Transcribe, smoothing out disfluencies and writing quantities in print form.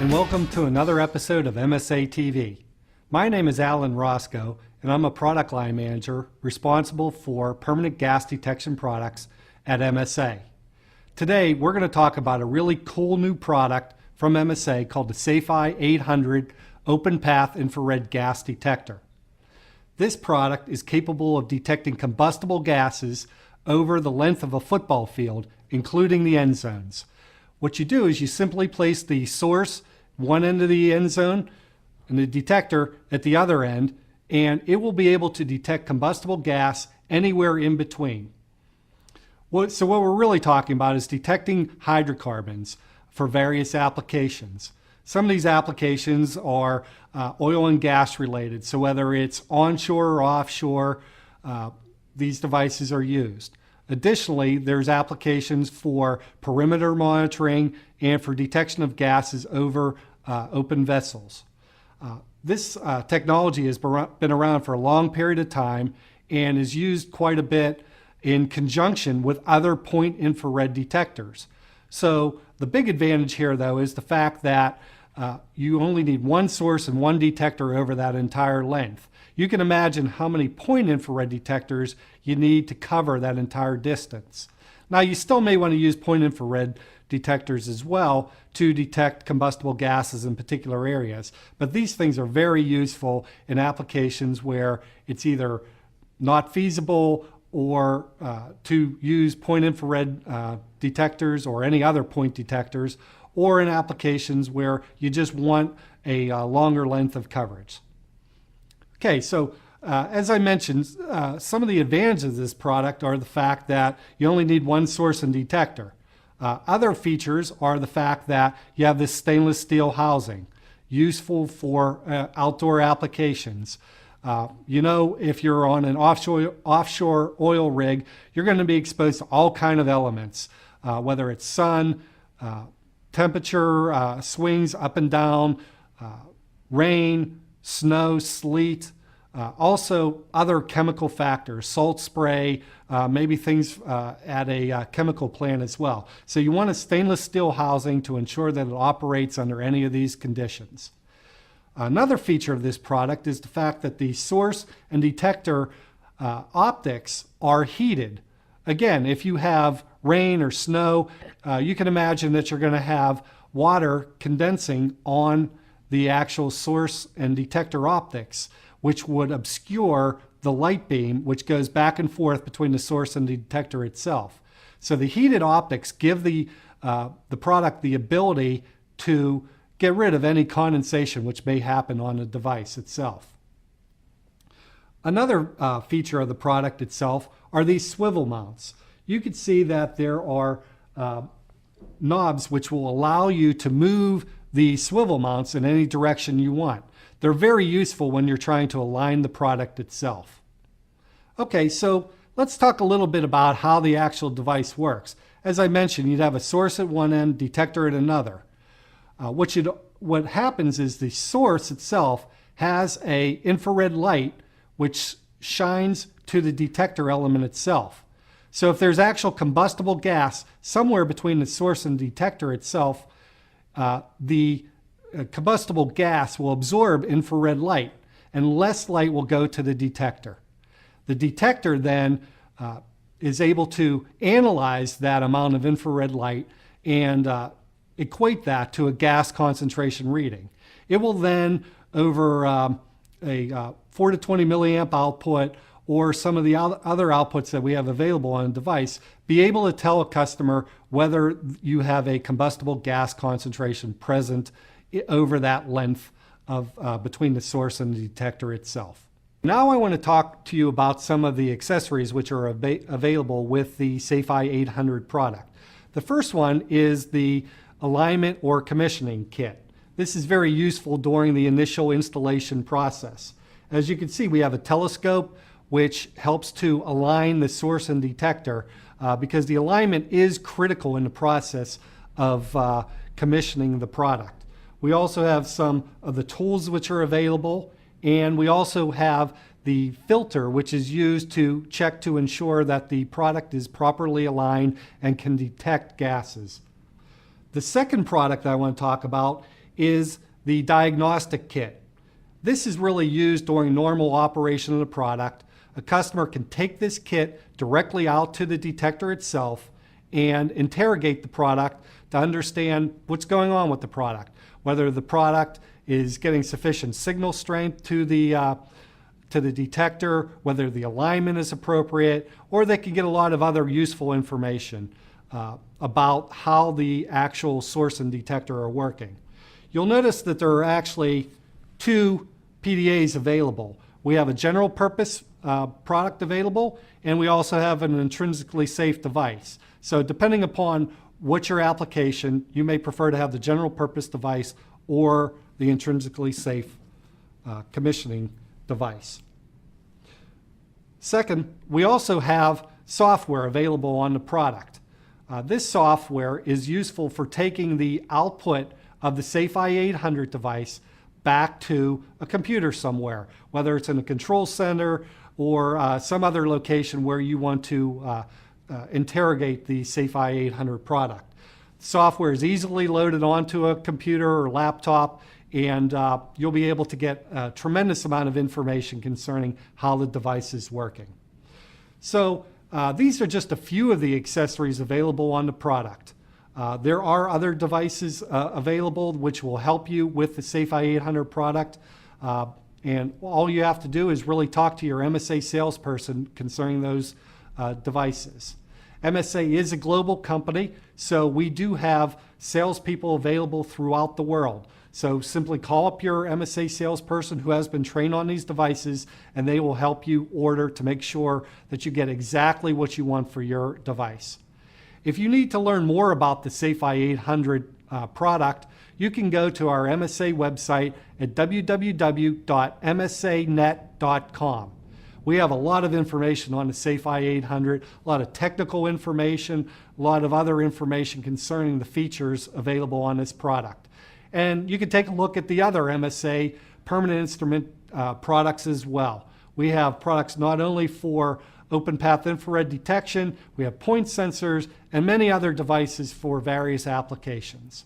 and welcome to another episode of MSA TV. My name is Alan Roscoe, and I'm a product line manager responsible for permanent gas detection products at MSA. Today, we're going to talk about a really cool new product from MSA called the SafEye 800 Open-Path infrared gas detector. This product is capable of detecting combustible gases over the length of a football field, including the end zones. What you do is you simply place the source one end of the end zone and the detector at the other end, and it will be able to detect combustible gas anywhere in between. So what we're really talking about is detecting hydrocarbons for various applications. Some of these applications are oil and gas related, so whether it's onshore or offshore, these devices are used. Additionally, there's applications for perimeter monitoring and for detection of gases over open vessels. This technology has been around for a long period of time and is used quite a bit in conjunction with other point infrared detectors. So the big advantage here, though, is the fact that you only need one source and one detector over that entire length. You can imagine how many point infrared detectors you need to cover that entire distance. Now, you still may want to use point infrared detectors as well to detect combustible gases in particular areas, but these things are very useful in applications where it's either not feasible or to use point infrared detectors or any other point detectors, or in applications where you just want a longer length of coverage. Okay, so as I mentioned, some of the advantages of this product are the fact that you only need one source and detector. Other features are the fact that you have this stainless steel housing, useful for outdoor applications. If you're on an offshore oil rig, you're going to be exposed to all kinds of elements, whether it's sun, temperature swings up and down, rain, snow, sleet, also other chemical factors, salt spray, maybe things at a chemical plant as well. So you want a stainless steel housing to ensure that it operates under any of these conditions. Another feature of this product is the fact that the source and detector optics are heated. Again, if you have rain or snow, you can imagine that you're going to have water condensing on the actual source and detector optics, which would obscure the light beam which goes back and forth between the source and the detector itself. So the heated optics give the product the ability to get rid of any condensation which may happen on the device itself. Another feature of the product itself are these swivel mounts. You can see that there are knobs which will allow you to move the swivel mounts in any direction you want. They're very useful when you're trying to align the product itself. Okay, so let's talk a little bit about how the actual device works. As I mentioned, you'd have a source at one end, detector at another. What happens is the source itself has an infrared light which shines to the detector element itself. So if there's actual combustible gas somewhere between the source and detector itself, the combustible gas will absorb infrared light and less light will go to the detector. The detector then is able to analyze that amount of infrared light and equate that to a gas concentration reading. It will then, over a 4 to 20 milliamp output or some of the other outputs that we have available on a device, be able to tell a customer whether you have a combustible gas concentration present over that length of between the source and the detector itself. Now I want to talk to you about some of the accessories which are available with the SafEye 800 product. The first one is the alignment or commissioning kit. This is very useful during the initial installation process. As you can see, we have a telescope which helps to align the source and detector because the alignment is critical in the process of commissioning the product. We also have some of the tools which are available, and we also have the filter which is used to check to ensure that the product is properly aligned and can detect gases. The second product I want to talk about is the diagnostic kit. This is really used during normal operation of the product. A customer can take this kit directly out to the detector itself and interrogate the product to understand what's going on with the product, whether the product is getting sufficient signal strength to the detector, whether the alignment is appropriate, or they can get a lot of other useful information about how the actual source and detector are working. You'll notice that there are actually two PDAs available. We have a general purpose product available, and we also have an intrinsically safe device. So depending upon what your application, you may prefer to have the general purpose device or the intrinsically safe commissioning device. Second, we also have software available on the product. This software is useful for taking the output of the SafEye 800 device back to a computer somewhere, whether it's in a control center or some other location where you want to interrogate the SafEye 800 product. Software is easily loaded onto a computer or laptop, and you'll be able to get a tremendous amount of information concerning how the device is working. So these are just a few of the accessories available on the product. There are other devices available which will help you with the SafEye 800 product. And all you have to do is really talk to your MSA salesperson concerning those devices. MSA is a global company, so we do have salespeople available throughout the world. So simply call up your MSA salesperson who has been trained on these devices, and they will help you order to make sure that you get exactly what you want for your device. If you need to learn more about the SafEye 800 product, you can go to our MSA website at www.msanet.com. We have a lot of information on the SafEye 800, a lot of technical information, a lot of other information concerning the features available on this product. And you can take a look at the other MSA permanent instrument products as well. We have products not only for open-path infrared detection, we have point sensors, and many other devices for various applications.